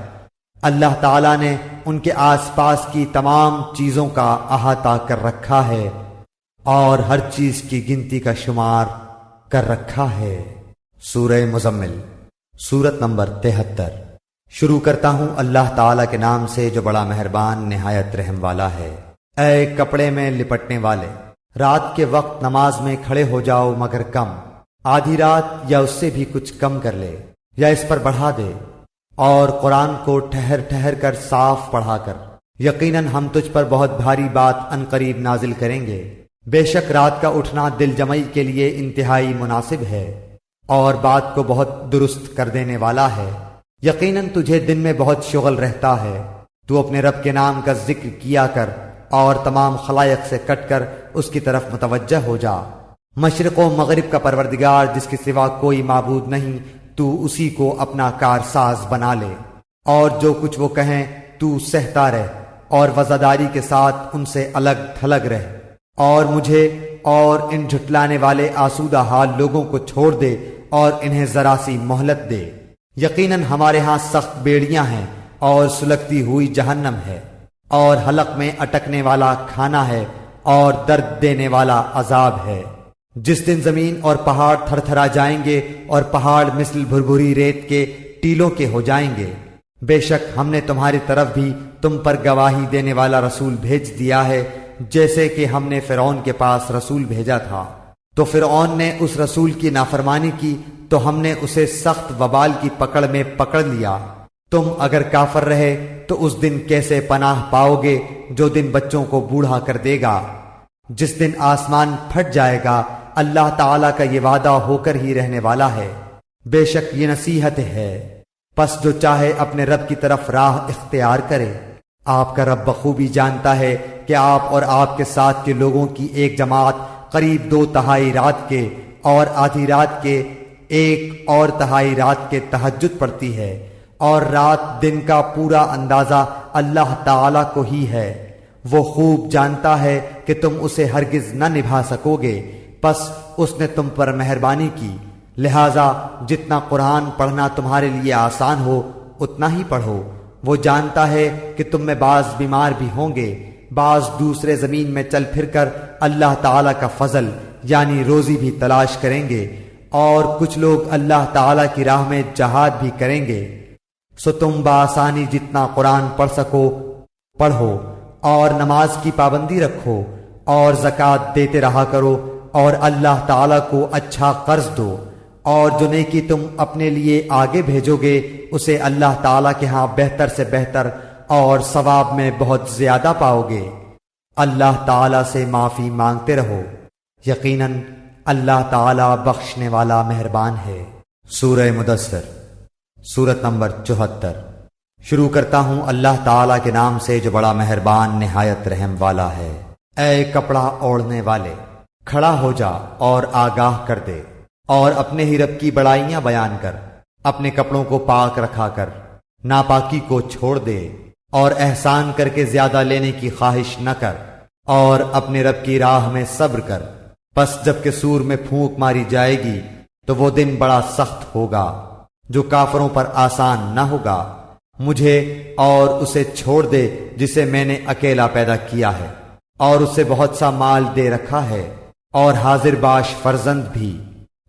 اللہ تعالیٰ نے ان کے آس پاس کی تمام چیزوں کا احاطہ کر رکھا ہے اور ہر چیز کی گنتی کا شمار کر رکھا ہے۔ سورہ مزمل، سورت نمبر 73۔ شروع کرتا ہوں اللہ تعالیٰ کے نام سے جو بڑا مہربان نہایت رحم والا ہے۔ اے کپڑے میں لپٹنے والے، رات کے وقت نماز میں کھڑے ہو جاؤ مگر کم، آدھی رات یا اس سے بھی کچھ کم کر لے یا اس پر بڑھا دے، اور قرآن کو ٹھہر ٹھہر کر صاف پڑھا کر، یقیناً ہم تجھ پر بہت بھاری بات عنقریب نازل کریں گے۔ بے شک رات کا اٹھنا دل جمعی کے لیے انتہائی مناسب ہے اور بات کو بہت درست کر دینے والا ہے۔ یقیناً تجھے دن میں بہت شغل رہتا ہے، تو اپنے رب کے نام کا ذکر کیا کر اور تمام خلائق سے کٹ کر اس کی طرف متوجہ ہو جا۔ مشرق و مغرب کا پروردگار جس کے سوا کوئی معبود نہیں، تو اسی کو اپنا کارساز بنا لے، اور جو کچھ وہ کہیں تو سہتا رہ اور وزاداری کے ساتھ ان سے الگ تھلگ رہ، اور مجھے اور ان جھٹلانے والے آسودہ حال لوگوں کو چھوڑ دے اور انہیں ذرا سی مہلت دے۔ یقیناً ہمارے ہاں سخت بیڑیاں ہیں اور سلگتی ہوئی جہنم ہے، اور حلق میں اٹکنے والا کھانا ہے اور درد دینے والا عذاب ہے۔ جس دن زمین اور پہاڑ تھر تھرا جائیں گے اور پہاڑ مثل بھربھری ریت کے ٹیلوں کے ہو جائیں گے۔ بے شک ہم نے تمہاری طرف بھی تم پر گواہی دینے والا رسول بھیج دیا ہے، جیسے کہ ہم نے فرعون کے پاس رسول بھیجا تھا، تو فرعون نے اس رسول کی نافرمانی کی تو ہم نے اسے سخت وبال کی پکڑ میں پکڑ لیا۔ تم اگر کافر رہے تو اس دن کیسے پناہ پاؤ گے جو دن بچوں کو بوڑھا کر دے گا، جس دن آسمان پھٹ جائے گا۔ اللہ تعالیٰ کا یہ وعدہ ہو کر ہی رہنے والا ہے۔ بے شک یہ نصیحت ہے، پس جو چاہے اپنے رب کی طرف راہ اختیار کرے۔ آپ کا رب بخوبی جانتا ہے کہ آپ اور آپ کے ساتھ کے لوگوں کی ایک جماعت قریب 2/3 رات کے اور آدھی رات کے 1/4 رات کے تہجد پڑتی ہے، اور رات دن کا پورا اندازہ اللہ تعالیٰ کو ہی ہے۔ وہ خوب جانتا ہے کہ تم اسے ہرگز نہ نبھا سکو گے، پس اس نے تم پر مہربانی کی، لہذا جتنا قرآن پڑھنا تمہارے لیے آسان ہو اتنا ہی پڑھو۔ وہ جانتا ہے کہ تم میں بعض بیمار بھی ہوں گے، بعض دوسرے زمین میں چل پھر کر اللہ تعالیٰ کا فضل یعنی روزی بھی تلاش کریں گے، اور کچھ لوگ اللہ تعالیٰ کی راہ میں جہاد بھی کریں گے۔ سو تم بآسانی جتنا قرآن پڑھ سکو پڑھو، اور نماز کی پابندی رکھو، اور زکوٰۃ دیتے رہا کرو، اور اللہ تعالیٰ کو اچھا قرض دو، اور جو نیکی تم اپنے لیے آگے بھیجو گے اسے اللہ تعالیٰ کے ہاں بہتر سے بہتر اور ثواب میں بہت زیادہ پاؤ گے۔ اللہ تعالیٰ سے معافی مانگتے رہو، یقیناً اللہ تعالیٰ بخشنے والا مہربان ہے۔ سورہ مدثر، سورت نمبر 74۔ شروع کرتا ہوں اللہ تعالیٰ کے نام سے جو بڑا مہربان نہایت رحم والا ہے۔ اے کپڑا اوڑھنے والے، کھڑا ہو جا اور آگاہ کر دے، اور اپنے ہی رب کی بڑائیاں بیان کر، اپنے کپڑوں کو پاک رکھا کر، ناپاکی کو چھوڑ دے، اور احسان کر کے زیادہ لینے کی خواہش نہ کر، اور اپنے رب کی راہ میں صبر کر۔ پس جب کہ سور میں پھونک ماری جائے گی تو وہ دن بڑا سخت ہوگا جو کافروں پر آسان نہ ہوگا۔ مجھے اور اسے چھوڑ دے جسے میں نے اکیلا پیدا کیا ہے، اور اسے بہت سا مال دے رکھا ہے، اور حاضر باش فرزند بھی،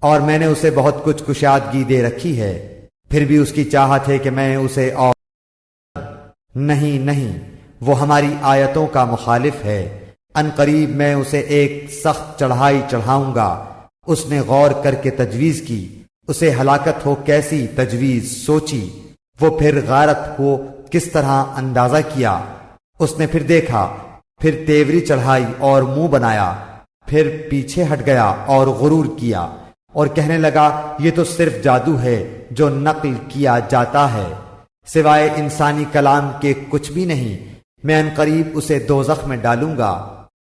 اور میں نے اسے بہت کچھ کشادگی دے رکھی ہے، پھر بھی اس کی چاہت ہے کہ میں اسے اور نہیں، وہ ہماری آیتوں کا مخالف ہے۔ ان قریب میں اسے ایک سخت چڑھائی چڑھاؤں گا۔ اس نے غور کر کے تجویز کی، اسے ہلاکت ہو کیسی تجویز سوچی، وہ پھر غارت ہو کس طرح اندازہ کیا۔ اس نے پھر دیکھا، پھر تیوری چڑھائی اور منہ بنایا، پھر پیچھے ہٹ گیا اور غرور کیا، اور کہنے لگا یہ تو صرف جادو ہے جو نقل کیا جاتا ہے، سوائے انسانی کلام کے کچھ بھی نہیں۔ میں ان قریب اسے دوزخ میں ڈالوں گا،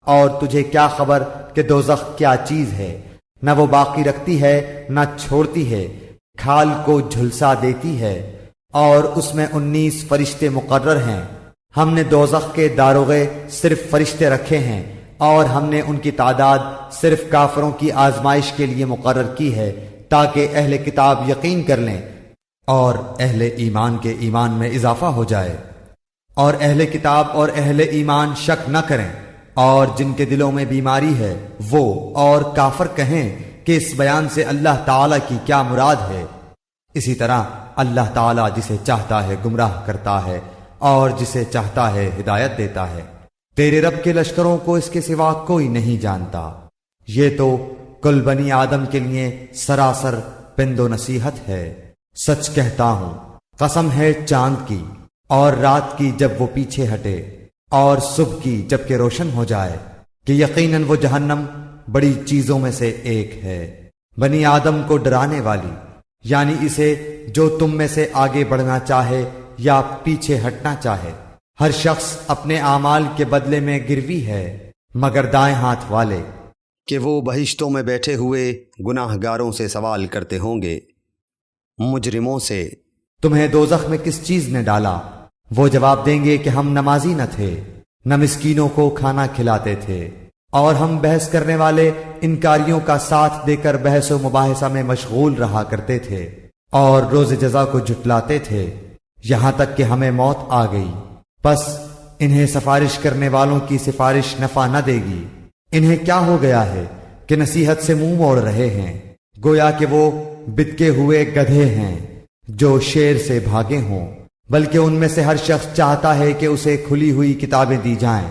اور تجھے کیا خبر کہ دوزخ کیا چیز ہے۔ نہ وہ باقی رکھتی ہے نہ چھوڑتی ہے، کھال کو جھلسا دیتی ہے، اور اس میں 19 فرشتے مقرر ہیں۔ ہم نے دوزخ کے داروغے صرف فرشتے رکھے ہیں، اور ہم نے ان کی تعداد صرف کافروں کی آزمائش کے لیے مقرر کی ہے، تاکہ اہل کتاب یقین کر لیں اور اہل ایمان کے ایمان میں اضافہ ہو جائے، اور اہل کتاب اور اہل ایمان شک نہ کریں، اور جن کے دلوں میں بیماری ہے وہ اور کافر کہیں کہ اس بیان سے اللہ تعالیٰ کی کیا مراد ہے۔ اسی طرح اللہ تعالیٰ جسے چاہتا ہے گمراہ کرتا ہے اور جسے چاہتا ہے ہدایت دیتا ہے۔ تیرے رب کے لشکروں کو اس کے سوا کوئی نہیں جانتا۔ یہ تو کل بنی آدم کے لیے سراسر پند و نصیحت ہے۔ سچ کہتا ہوں، قسم ہے چاند کی اور رات کی جب وہ پیچھے ہٹے، اور صبح کی جب کہ روشن ہو جائے، کہ یقیناً وہ جہنم بڑی چیزوں میں سے ایک ہے، بنی آدم کو ڈرانے والی، یعنی اسے جو تم میں سے آگے بڑھنا چاہے یا پیچھے ہٹنا چاہے۔ ہر شخص اپنے اعمال کے بدلے میں گروی ہے، مگر دائیں ہاتھ والے، کہ وہ بہشتوں میں بیٹھے ہوئے گناہ گاروں سے سوال کرتے ہوں گے، مجرموں سے، تمہیں دوزخ میں کس چیز نے ڈالا؟ وہ جواب دیں گے کہ ہم نمازی نہ تھے، نہ مسکینوں کو کھانا کھلاتے تھے، اور ہم بحث کرنے والے انکاریوں کا ساتھ دے کر بحث و مباحثہ میں مشغول رہا کرتے تھے، اور روز جزا کو جھٹلاتے تھے، یہاں تک کہ ہمیں موت آ گئی۔ پس انہیں سفارش کرنے والوں کی سفارش نفع نہ دے گی۔ انہیں کیا ہو گیا ہے کہ نصیحت سے منہ موڑ رہے ہیں، گویا کہ وہ بتکے ہوئے گدھے ہیں جو شیر سے بھاگے ہوں، بلکہ ان میں سے ہر شخص چاہتا ہے کہ اسے کھلی ہوئی کتابیں دی جائیں۔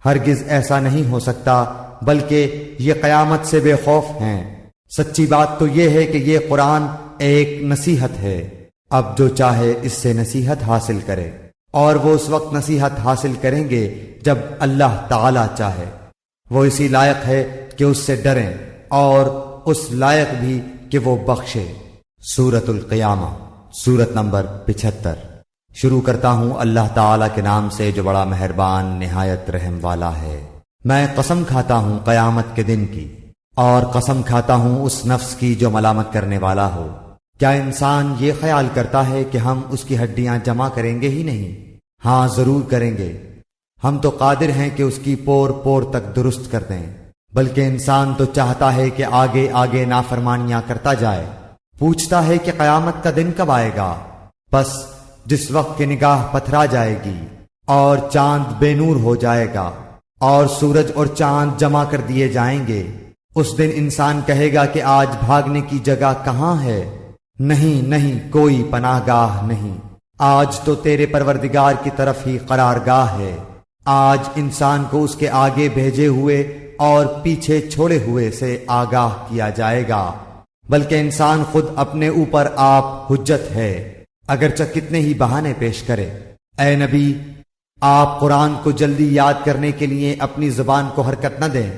ہرگز ایسا نہیں ہو سکتا، بلکہ یہ قیامت سے بے خوف ہیں۔ سچی بات تو یہ ہے کہ یہ قرآن ایک نصیحت ہے، اب جو چاہے اس سے نصیحت حاصل کرے، اور وہ اس وقت نصیحت حاصل کریں گے جب اللہ تعالی چاہے۔ وہ اسی لائق ہے کہ اس سے ڈریں، اور اس لائق بھی کہ وہ بخشے۔ سورۃ القیامہ، سورت نمبر 75۔ شروع کرتا ہوں اللہ تعالیٰ کے نام سے جو بڑا مہربان نہایت رحم والا ہے۔ میں قسم کھاتا ہوں قیامت کے دن کی، اور قسم کھاتا ہوں اس نفس کی جو ملامت کرنے والا ہو۔ کیا انسان یہ خیال کرتا ہے کہ ہم اس کی ہڈیاں جمع کریں گے ہی نہیں؟ ہاں ضرور کریں گے، ہم تو قادر ہیں کہ اس کی پور پور تک درست کر دیں، بلکہ انسان تو چاہتا ہے کہ آگے آگے نافرمانیاں کرتا جائے۔ پوچھتا ہے کہ قیامت کا دن کب آئے گا؟ پس جس وقت کی نگاہ پتھرا جائے گی، اور چاند بے نور ہو جائے گا، اور سورج اور چاند جمع کر دیے جائیں گے، اس دن انسان کہے گا کہ آج بھاگنے کی جگہ کہاں ہے؟ نہیں نہیں، کوئی پناہ گاہ نہیں، آج تو تیرے پروردگار کی طرف ہی قرار گاہ ہے۔ آج انسان کو اس کے آگے بھیجے ہوئے اور پیچھے چھوڑے ہوئے سے آگاہ کیا جائے گا، بلکہ انسان خود اپنے اوپر آپ حجت ہے، اگرچہ کتنے ہی بہانے پیش کرے۔ اے نبی، آپ قرآن کو جلدی یاد کرنے کے لیے اپنی زبان کو حرکت نہ دیں،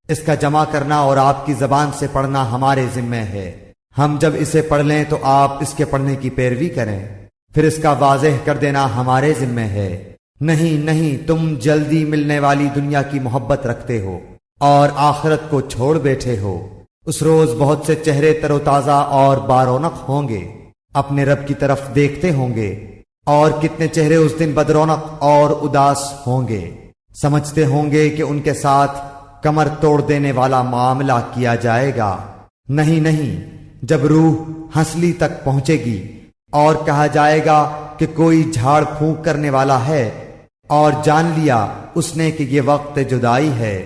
اس کا جمع کرنا اور آپ کی زبان سے پڑھنا ہمارے ذمہ ہے۔ ہم جب اسے پڑھ لیں تو آپ اس کے پڑھنے کی پیروی کریں، پھر اس کا واضح کر دینا ہمارے ذمہ ہے۔ نہیں نہیں، تم جلدی ملنے والی دنیا کی محبت رکھتے ہو اور آخرت کو چھوڑ بیٹھے ہو۔ اس روز بہت سے چہرے تر و تازہ اور بارونق ہوں گے، اپنے رب کی طرف دیکھتے ہوں گے، اور کتنے چہرے اس دن بدرونق اور اداس ہوں گے، سمجھتے ہوں گے کہ ان کے ساتھ کمر توڑ دینے والا معاملہ کیا جائے گا۔ نہیں نہیں، جب روح ہنسلی تک پہنچے گی اور کہا جائے گا کہ کوئی جھاڑ پھونک کرنے والا ہے، اور جان لیا اس نے کہ یہ وقت جدائی ہے،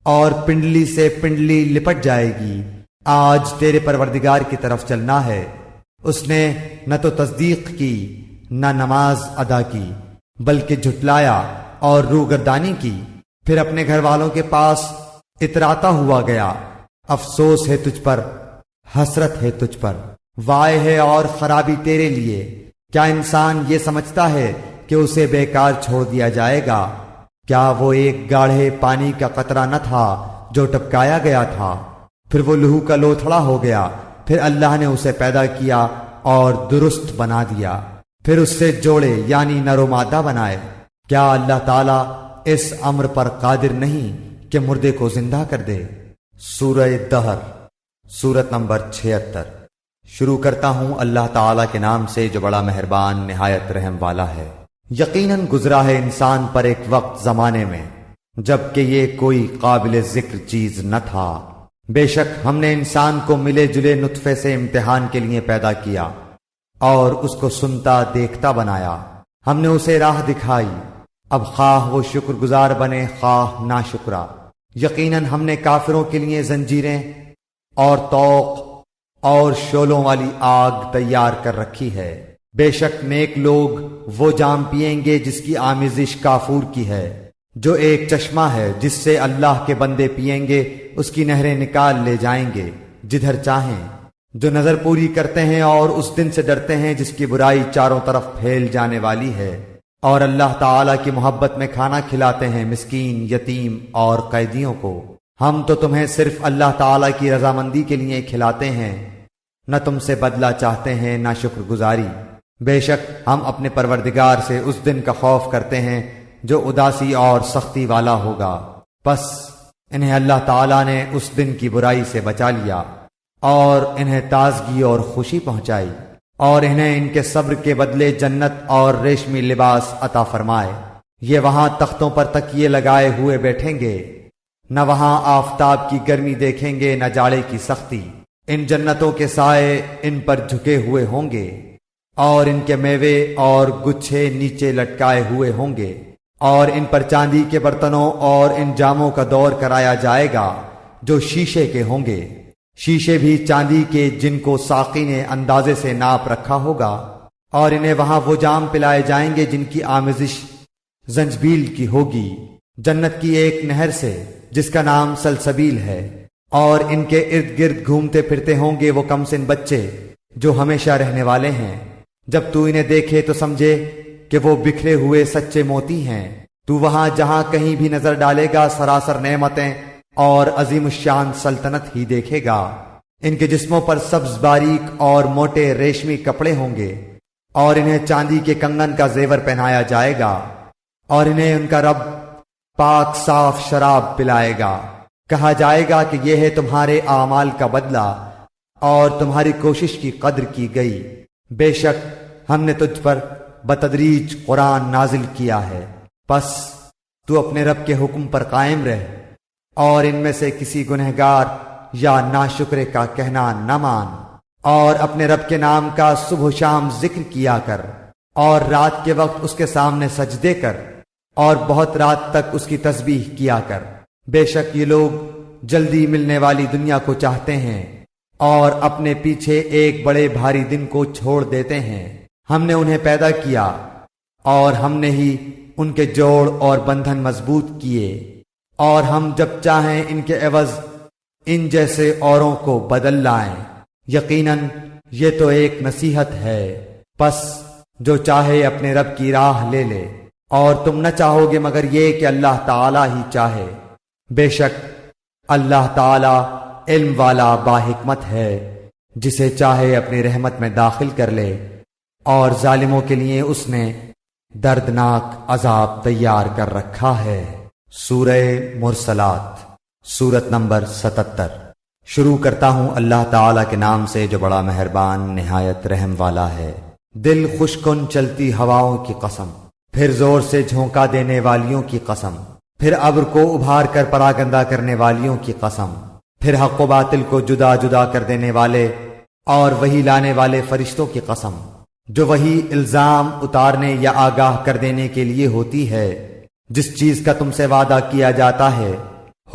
اور پنڈلی سے پنڈلی لپٹ جائے گی۔ آج تیرے پروردگار کی طرف چلنا ہے۔ اس نے نہ تو تصدیق کی نہ نماز ادا کی، بلکہ جھٹلایا اور روگردانی کی، پھر اپنے گھر والوں کے پاس اتراتا ہوا گیا۔ افسوس ہے تجھ پر، حسرت ہے تجھ پر، وائے ہے اور خرابی تیرے لیے۔ کیا انسان یہ سمجھتا ہے کہ اسے بیکار چھوڑ دیا جائے گا؟ کیا وہ ایک گاڑھے پانی کا قطرہ نہ تھا جو ٹپکایا گیا تھا، پھر وہ لہو کا لوتھڑا ہو گیا، پھر اللہ نے اسے پیدا کیا اور درست بنا دیا، پھر اس سے جوڑے یعنی نر و مادہ بنائے۔ کیا اللہ تعالیٰ اس امر پر قادر نہیں کہ مردے کو زندہ کر دے؟ سورہ دہر، سورت نمبر 76۔ شروع کرتا ہوں اللہ تعالیٰ کے نام سے جو بڑا مہربان نہایت رحم والا ہے۔ یقیناً گزرا ہے انسان پر ایک وقت زمانے میں جب کہ یہ کوئی قابل ذکر چیز نہ تھا۔ بے شک ہم نے انسان کو ملے جلے نطفے سے امتحان کے لیے پیدا کیا اور اس کو سنتا دیکھتا بنایا۔ ہم نے اسے راہ دکھائی، اب خواہ وہ شکر گزار بنے خواہ ناشکرا۔ یقیناً ہم نے کافروں کے لیے زنجیریں اور طوق اور شعلوں والی آگ تیار کر رکھی ہے۔ بے شک نیک لوگ وہ جام پئیں گے جس کی آمیزش کافور کی ہے، جو ایک چشمہ ہے جس سے اللہ کے بندے پئیں گے، اس کی نہریں نکال لے جائیں گے جدھر چاہیں۔ جو نظر پوری کرتے ہیں اور اس دن سے ڈرتے ہیں جس کی برائی چاروں طرف پھیل جانے والی ہے، اور اللہ تعالیٰ کی محبت میں کھانا کھلاتے ہیں مسکین، یتیم اور قیدیوں کو۔ ہم تو تمہیں صرف اللہ تعالیٰ کی رضامندی کے لیے کھلاتے ہیں، نہ تم سے بدلہ چاہتے ہیں نہ شکر گزاری۔ بے شک ہم اپنے پروردگار سے اس دن کا خوف کرتے ہیں جو اداسی اور سختی والا ہوگا۔ پس انہیں اللہ تعالیٰ نے اس دن کی برائی سے بچا لیا اور انہیں تازگی اور خوشی پہنچائی، اور انہیں ان کے صبر کے بدلے جنت اور ریشمی لباس عطا فرمائے۔ یہ وہاں تختوں پر تکیے لگائے ہوئے بیٹھیں گے، نہ وہاں آفتاب کی گرمی دیکھیں گے نہ جاڑے کی سختی۔ ان جنتوں کے سائے ان پر جھکے ہوئے ہوں گے، اور ان کے میوے اور گچھے نیچے لٹکائے ہوئے ہوں گے، اور ان پر چاندی کے برتنوں اور ان جاموں کا دور کرایا جائے گا جو شیشے کے ہوں گے، شیشے بھی چاندی کے جن کو ساقی نے اندازے سے ناپ رکھا ہوگا۔ اور انہیں وہاں وہ جام پلائے جائیں گے جن کی آمیزش زنجبیل کی ہوگی، جنت کی ایک نہر سے جس کا نام سلسبیل ہے، اور ان کے ارد گرد گھومتے پھرتے ہوں گے وہ کمسن بچے جو ہمیشہ رہنے والے ہیں۔ جب تو انہیں دیکھے تو سمجھے کہ وہ بکھرے ہوئے سچے موتی ہیں۔ تو وہاں جہاں کہیں بھی نظر ڈالے گا سراسر نعمتیں اور عظیم الشان سلطنت ہی دیکھے گا۔ ان کے جسموں پر سبز باریک اور موٹے ریشمی کپڑے ہوں گے، اور انہیں چاندی کے کنگن کا زیور پہنایا جائے گا، اور انہیں ان کا رب پاک صاف شراب پلائے گا۔ کہا جائے گا کہ یہ ہے تمہارے اعمال کا بدلہ اور تمہاری کوشش کی قدر کی گئی۔ بے شک ہم نے تجھ پر بتدریج قرآن نازل کیا ہے، پس تو اپنے رب کے حکم پر قائم رہ، اور ان میں سے کسی گنہگار یا ناشکرے کا کہنا نہ مان، اور اپنے رب کے نام کا صبح و شام ذکر کیا کر، اور رات کے وقت اس کے سامنے سجدے کر، اور بہت رات تک اس کی تسبیح کیا کر۔ بے شک یہ لوگ جلدی ملنے والی دنیا کو چاہتے ہیں اور اپنے پیچھے ایک بڑے بھاری دن کو چھوڑ دیتے ہیں۔ ہم نے انہیں پیدا کیا اور ہم نے ہی ان کے جوڑ اور بندھن مضبوط کیے، اور ہم جب چاہیں ان کے عوض ان جیسے اوروں کو بدل لائیں۔ یقیناً یہ تو ایک نصیحت ہے، پس جو چاہے اپنے رب کی راہ لے لے، اور تم نہ چاہو گے مگر یہ کہ اللہ تعالیٰ ہی چاہے۔ بے شک اللہ تعالیٰ علم والا باحکمت ہے، جسے چاہے اپنی رحمت میں داخل کر لے، اور ظالموں کے لیے اس نے دردناک عذاب تیار کر رکھا ہے۔ سورہ مرسلات، سورت نمبر 77۔ شروع کرتا ہوں اللہ تعالیٰ کے نام سے جو بڑا مہربان نہایت رحم والا ہے۔ دل خوشکن چلتی ہواؤں کی قسم، پھر زور سے جھونکا دینے والیوں کی قسم، پھر ابر کو ابھار کر پراگندہ کرنے والیوں کی قسم، پھر حق و باطل کو جدا جدا کر دینے والے اور وہی لانے والے فرشتوں کی قسم، جو وہی الزام اتارنے یا آگاہ کر دینے کے لیے ہوتی ہے۔ جس چیز کا تم سے وعدہ کیا جاتا ہے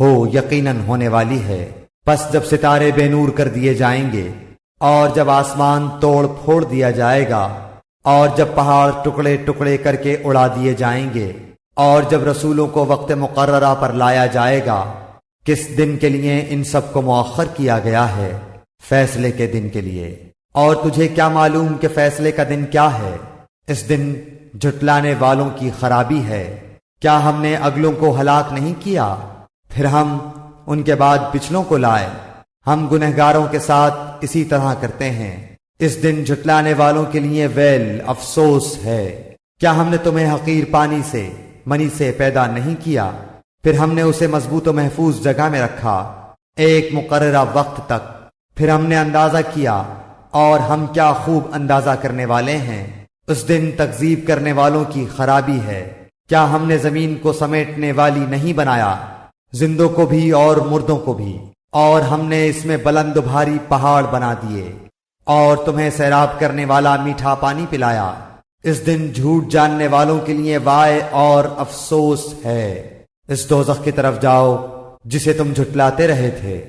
ہو یقیناً ہونے والی ہے۔ پس جب ستارے بے نور کر دیے جائیں گے، اور جب آسمان توڑ پھوڑ دیا جائے گا، اور جب پہاڑ ٹکڑے ٹکڑے کر کے اڑا دیے جائیں گے، اور جب رسولوں کو وقت مقررہ پر لایا جائے گا، کس دن کے لیے ان سب کو مؤخر کیا گیا ہے؟ فیصلے کے دن کے لیے۔ اور تجھے کیا معلوم کہ فیصلے کا دن کیا ہے؟ اس دن جھٹلانے والوں کی خرابی ہے۔ کیا ہم نے اگلوں کو ہلاک نہیں کیا، پھر ہم ان کے بعد پچھلوں کو لائے؟ ہم گنہگاروں کے ساتھ اسی طرح کرتے ہیں۔ اس دن جھٹلانے والوں کے لیے ویل، افسوس ہے۔ کیا ہم نے تمہیں حقیر پانی سے، منی سے پیدا نہیں کیا؟ پھر ہم نے اسے مضبوط و محفوظ جگہ میں رکھا ایک مقررہ وقت تک، پھر ہم نے اندازہ کیا اور ہم کیا خوب اندازہ کرنے والے ہیں۔ اس دن تکذیب کرنے والوں کی خرابی ہے۔ کیا ہم نے زمین کو سمیٹنے والی نہیں بنایا، زندوں کو بھی اور مردوں کو بھی، اور ہم نے اس میں بلند و بھاری پہاڑ بنا دیے اور تمہیں سیراب کرنے والا میٹھا پانی پلایا۔ اس دن جھوٹ جاننے والوں کے لیے وائے اور افسوس ہے۔ اس دوزخ کی طرف جاؤ جسے تم جھٹلاتے رہے تھے۔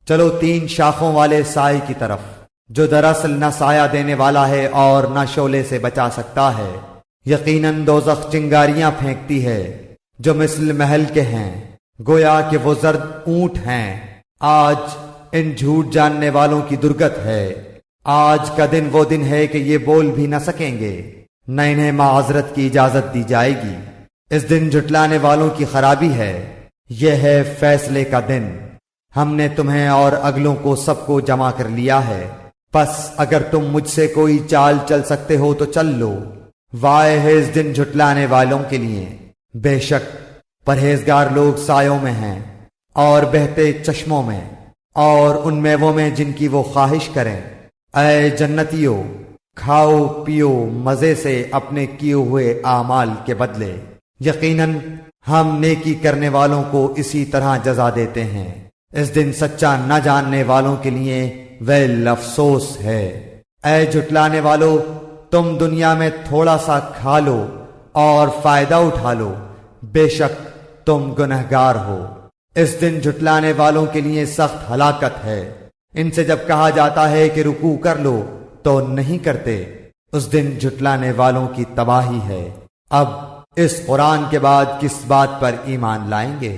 چلو 3 شاخوں والے سائے کی طرف، جو دراصل نہ سایہ دینے والا ہے اور نہ شعلے سے بچا سکتا ہے۔ یقیناً دوزخ چنگاریاں پھینکتی ہے جو مثل محل کے ہیں، گویا کہ وہ زرد اونٹ ہیں۔ آج ان جھوٹ جاننے والوں کی درگت ہے۔ آج کا دن وہ دن ہے کہ یہ بول بھی نہ سکیں گے، نہ انہیں معذرت کی اجازت دی جائے گی۔ اس دن جھٹلانے والوں کی خرابی ہے۔ یہ ہے فیصلے کا دن۔ ہم نے تمہیں اور اگلوں کو سب کو جمع کر لیا ہے، پس اگر تم مجھ سے کوئی چال چل سکتے ہو تو چل لو۔ وائے ہے اس دن جھٹلانے والوں کے لیے۔ بے شک پرہیزگار لوگ سایوں میں ہیں اور بہتے چشموں میں اور ان میووں میں جن کی وہ خواہش کریں۔ اے جنتیو، کھاؤ پیو مزے سے اپنے کیے ہوئے اعمال کے بدلے۔ یقیناً ہم نیکی کرنے والوں کو اسی طرح جزا دیتے ہیں۔ اس دن سچا نہ جاننے والوں کے لیے ویل افسوس ہے۔ اے جھٹلانے والو، تم دنیا میں تھوڑا سا کھا لو اور فائدہ اٹھا لو، بے شک تم گنہگار ہو۔ اس دن جھٹلانے والوں کے لیے سخت ہلاکت ہے۔ ان سے جب کہا جاتا ہے کہ رکوع کر لو تو نہیں کرتے۔ اس دن جھٹلانے والوں کی تباہی ہے۔ اب اس قرآن کے بعد کس بات پر ایمان لائیں گے؟